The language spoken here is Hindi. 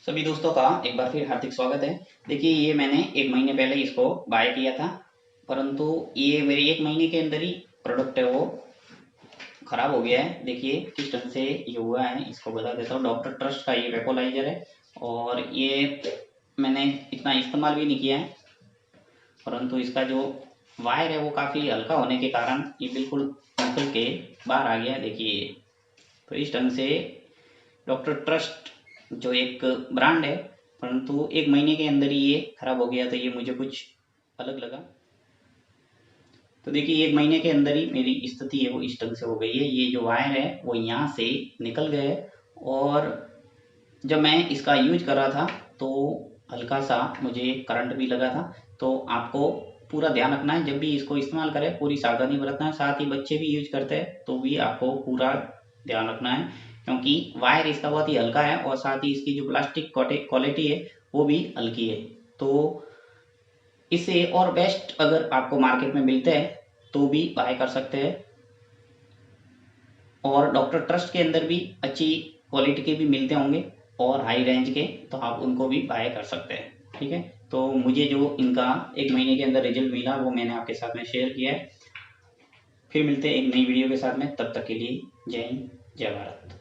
सभी दोस्तों का एक बार फिर हार्दिक स्वागत है। देखिए, ये मैंने 1 महीने पहले इसको बाय किया था, परंतु ये मेरे 1 महीने के अंदर ही प्रोडक्ट है वो ख़राब हो गया है। देखिए किस ढंग से ये हुआ है, इसको बता देता हूँ। डॉक्टर ट्रस्ट का ये वेपोलाइज़र है और ये मैंने इतना इस्तेमाल भी नहीं किया है, परंतु इसका जो वायर है वो काफ़ी हल्का होने के कारण ये बिल्कुल निकल के बाहर आ गया है। देखिए, तो इस ढंग से डॉक्टर ट्रस्ट जो एक ब्रांड है, परंतु 1 महीने के अंदर ही ये खराब हो गया, तो ये मुझे कुछ अलग लगा। तो देखिए, 1 महीने के अंदर ही मेरी स्थिति है वो इस ढंग से हो गई है। ये जो वायर है वो यहाँ से निकल गए और जब मैं इसका यूज कर रहा था तो हल्का सा मुझे करंट भी लगा था। तो आपको पूरा ध्यान रखना है, जब भी इसको इस्तेमाल करें पूरी सावधानी बरतना है। साथ ही बच्चे भी यूज करते हैं तो भी आपको पूरा ध्यान रखना है, क्योंकि वायर इसका बहुत ही हल्का है और साथ ही इसकी जो प्लास्टिक क्वालिटी है वो भी हल्की है। तो इससे और बेस्ट अगर आपको मार्केट में मिलते हैं तो भी बाय कर सकते हैं, और डॉक्टर ट्रस्ट के अंदर भी अच्छी क्वालिटी के भी मिलते होंगे और हाई रेंज के, तो आप उनको भी बाय कर सकते हैं। ठीक है, तो मुझे जो इनका 1 महीने के अंदर रिजल्ट मिला वो मैंने आपके साथ में शेयर किया है। फिर मिलते हैं एक नई वीडियो के साथ में, तब तक के लिए जय हिंद, जय भारत।